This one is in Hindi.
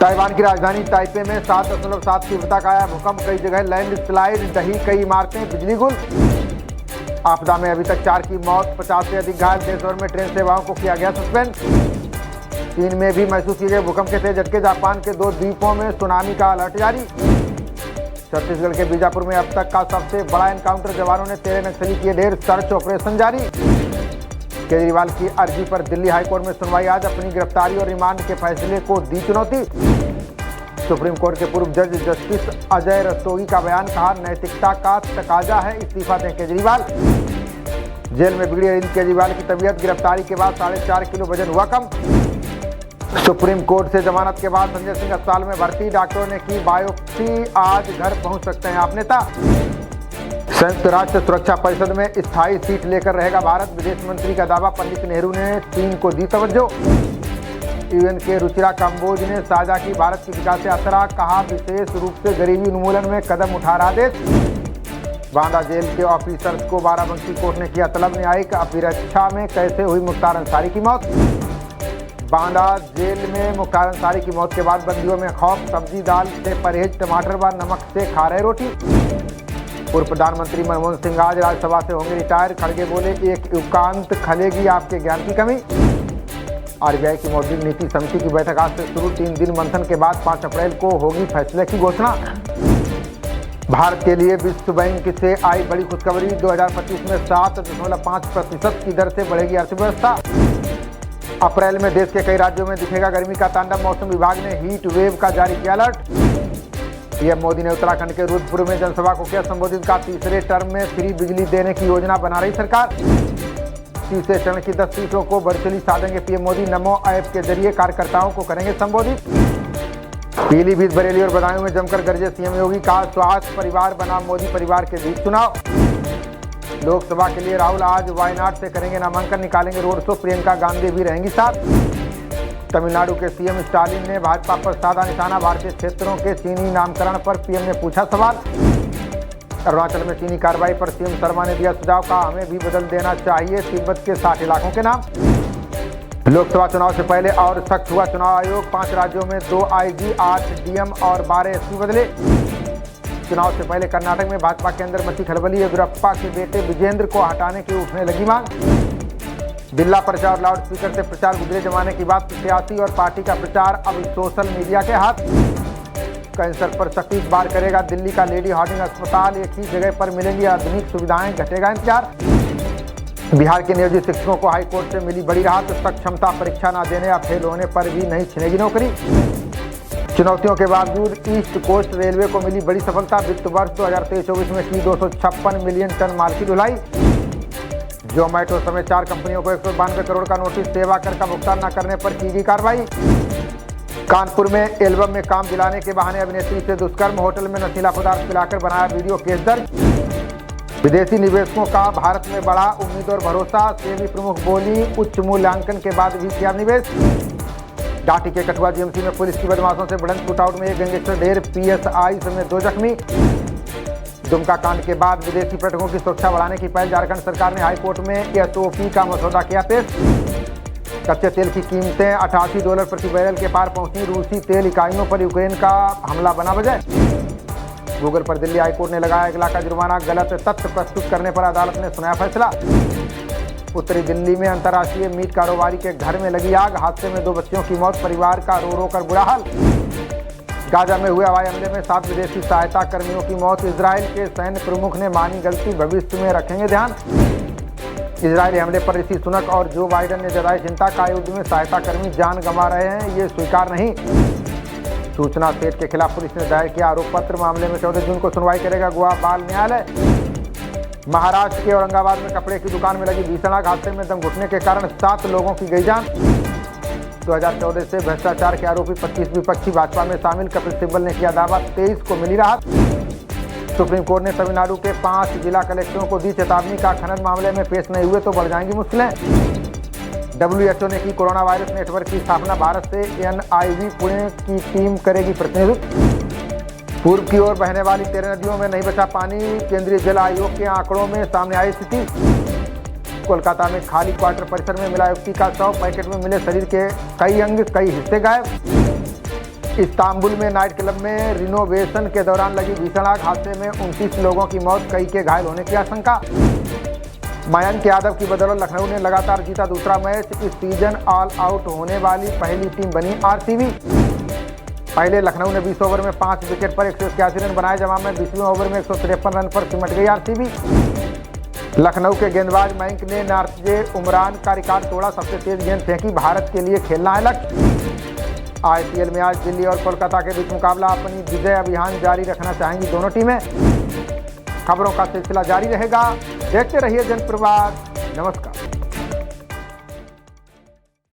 ताइवान की राजधानी ताइपे में 7.7 तीव्रता का आया भूकंप, कई जगह लैंडस्लाइड, ढही कई इमारतें, बिजली गुल। आपदा में अभी तक 4 की मौत, 50 से अधिक घायल, देश भर में ट्रेन सेवाओं को किया गया सस्पेंड। चीन में भी महसूस किए गए भूकंप के तेज झटके, जापान के 2 द्वीपों में सुनामी का अलर्ट जारी। छत्तीसगढ़ के बीजापुर में अब तक का सबसे बड़ा एनकाउंटर, जवानों ने 13 नक्सली किए ढेर, सर्च ऑपरेशन जारी। केजरीवाल की अर्जी पर दिल्ली हाईकोर्ट में सुनवाई आज, अपनी गिरफ्तारी और रिमांड के फैसले को दी चुनौती। सुप्रीम कोर्ट के पूर्व जज जस्टिस अजय रस्तोगी का बयान, कहा नैतिकता का तकाजा है, इस्तीफा दें केजरीवाल। जेल में बिगड़ी अरविंद केजरीवाल की तबीयत, गिरफ्तारी के बाद 4.5 किलो वजन हुआ कम। सुप्रीम कोर्ट से जमानत के बाद संजय सिंह अस्पताल में भर्ती, डॉक्टरों ने की बायोप्सी, आज घर पहुंच सकते हैं आप नेता। संयुक्त राष्ट्र सुरक्षा परिषद में स्थायी सीट लेकर रहेगा भारत, विदेश मंत्री का दावा, पंडित नेहरू ने चीन को दी तवज्जो। यूएन के रुचिरा कंबोज ने साझा की भारत की विकास यात्रा, कहा विशेष रूप से गरीबी उन्मूलन में कदम उठा रहा देश। बांदा जेल के ऑफिसर्स को बाराबंकी कोर्ट ने किया तलब, न्यायिक अभिरक्षा में कैसे हुई मुख्तार अंसारी की मौत। बांदा जेल में मुख्तार अंसारी की मौत के बाद बंदियों में खौफ, सब्जी दाल से परहेज, टमाटर व नमक से खा रहे रोटी। पूर्व प्रधानमंत्री मनमोहन सिंह आज राज्यसभा से होंगे रिटायर, खड़गे बोले एक युगांत खलेगी आपके ज्ञान की कमी। आरबीआई की मौद्रिक नीति समिति की बैठक आज से शुरू, 3 दिन मंथन के बाद 5 अप्रैल को होगी फैसले की घोषणा। भारत के लिए विश्व बैंक से आई बड़ी खुशखबरी, 2025 में 7.5% की दर से बढ़ेगी अर्थव्यवस्था। अप्रैल में देश के कई राज्यों में दिखेगा गर्मी का तांडव, मौसम विभाग ने हीट वेव का जारी किया अलर्ट। पीएम मोदी ने उत्तराखंड के रुद्रपुर में जनसभा को किया संबोधित, का तीसरे टर्म में फ्री बिजली देने की योजना बना रही सरकार। तीसरे चरण की 10 सीटों को वर्चुअली साधेंगे पीएम मोदी, नमो ऐप के जरिए कार्यकर्ताओं को करेंगे संबोधित। पीलीभीत, बरेली और बदायूं में जमकर गरजे सीएम योगी, कहा स्वास्थ्य परिवार बना मोदी परिवार के बीच चुनाव। लोकसभा के लिए राहुल आज वायनाड से करेंगे नामांकन, निकालेंगे रोड शो, प्रियंका गांधी भी रहेंगी साथ। तमिलनाडु के सीएम स्टालिन ने भाजपा पर साधा निशाना, भारतीय क्षेत्रों के चीनी नामकरण पर पीएम ने पूछा सवाल। अरुणाचल में चीनी कार्रवाई पर सीएम शर्मा ने दिया सुझाव, कहा हमें भी बदल देना चाहिए तिब्बत के 60 इलाकों के नाम। लोकसभा चुनाव से पहले और सख्त हुआ चुनाव आयोग, 5 राज्यों में 2 आईजी, 8 डीएम और 12 एसपी बदले। चुनाव से पहले कर्नाटक में भाजपा के अंदर मची खलबली, येदियुरप्पा के बेटे विजेंद्र को हटाने की उठने लगी मांग। बिल्ला प्रचार और लाउड स्पीकर से प्रचार, गुजरे जमाने की बात, प्रत्याशी और पार्टी का प्रचार अब सोशल मीडिया के हाथ। कैंसर पर सख्ती इस बार करेगा दिल्ली का लेडी हार्डिंग अस्पताल, एक ही जगह पर मिलेंगी आधुनिक सुविधाएं, घटेगा इंतजार। बिहार के नियोजित शिक्षकों को हाईकोर्ट से मिली बड़ी राहत, सक्षमता परीक्षा न देने या फेल होने पर भी नहीं छिनेगी नौकरी। चुनौतियों के बावजूद ईस्ट कोस्ट रेलवे को मिली बड़ी सफलता, वित्त वर्ष 2023-24 में की 256 मिलियन टन माल की ढुलाई। जोमैटो समेत 4 कंपनियों को 192 करोड़ का नोटिस, सेवा कर का भुगतान न करने पर की गई कार्रवाई। कानपुर में एल्बम में काम दिलाने के बहाने अभिनेत्री से दुष्कर्म, होटल में नशीला पदार्थ पिलाकर बनाया वीडियो, केस दर्ज। विदेशी निवेशकों का भारत में बढ़ा उम्मीद और भरोसा, सेबी प्रमुख बोली उच्च मूल्यांकन के बाद भी किया निवेश। घाटी के कठुआ जीएमसी में पुलिस की बदमाशों से भिड़ंत, शूटआउट में एक गैंगस्टर ढेर, पीएसआई समेत 2 जख्मी। दुमका कांड के बाद विदेशी पर्यटकों की सुरक्षा बढ़ाने की पहल, झारखंड सरकार ने हाईकोर्ट में एसओपी का मसौदा किया पेश। कच्चे तेल की कीमतें $88 प्रति बैरल के पार पहुंची, रूसी तेल इकाइयों पर यूक्रेन का हमला बना वजह। गूगल पर दिल्ली हाईकोर्ट ने लगाया 1 लाख का जुर्माना, गलत तथ्य प्रस्तुत करने पर अदालत ने सुनाया फैसला। उत्तरी दिल्ली में अंतर्राष्ट्रीय मीट कारोबारी के घर में लगी आग, हादसे में 2 बच्चियों की मौत, परिवार का रो रो कर बुरा हाल। गाजा में हुए हवाई हमले में 7 विदेशी सहायता कर्मियों की मौत, इजराइल के सैन्य प्रमुख ने मानी गलती, भविष्य में रखेंगे ध्यान। इजरायली हमले पर ऋषि सुनक और जो बाइडेन ने जताई चिंता, का युद्ध में सहायता कर्मी जान गंवा रहे हैं, ये स्वीकार नहीं। सूचना सेठ के खिलाफ पुलिस ने दायर किया आरोप पत्र, मामले में 14 जून को सुनवाई करेगा गोवा बाल न्यायालय। महाराष्ट्र के औरंगाबाद में कपड़े की दुकान में लगी भीषण आग, हादसे में दम घुटने के कारण 7 लोगों की गई जान। 2014 से भ्रष्टाचार के आरोपी 25 विपक्षी भाजपा में शामिल, कपिल सिब्बल ने किया दावा, 23 को मिली राहत। सुप्रीम कोर्ट ने तमिलनाडु के 5 जिला कलेक्टरों को दी चेतावनी, का खनन मामले में पेश नहीं हुए तो बढ़ जाएंगी मुश्किलें। WHO ने की कोरोना वायरस नेटवर्क की स्थापना, भारत से NIV पुणे की टीम करेगी प्रतिनिधित्व। पूर्व की ओर बहने वाली 13 नदियों में नहीं बचा पानी, केंद्रीय जल आयोग के आंकड़ों में सामने आई स्थिति। कोलकाता में खाली क्वार्टर परिसर में मिला युवती का शव, पैकेट में मिले शरीर के कई अंग, कई हिस्से गायब। इस्तांबुल में नाइट क्लब में रिनोवेशन के दौरान लगी भीषण आग, हादसे में 29 लोगों की मौत, कई के घायल होने की आशंका। मयंक यादव की बदौलत लखनऊ ने लगातार जीता दूसरा मैच, इस सीजन ऑल आउट होने वाली पहली टीम बनी आरसीबी। पहले लखनऊ ने 20 ओवर में 5 विकेट पर 181 रन बनाए, जवाब में 20वें ओवर में 153 रन पर सिमट गई आरसीबी। लखनऊ के गेंदबाज मयंक ने नार्जे उमरान का रिकॉर्ड तोड़ा, सबसे तेज गेंद फेंकी, भारत के लिए खेलना है लक्ष्य। आईपीएल में आज दिल्ली और कोलकाता के बीच मुकाबला, अपनी विजय अभियान जारी रखना चाहेंगी दोनों टीमें। खबरों का सिलसिला जारी रहेगा, देखते रहिए जनप्रवाद। नमस्कार।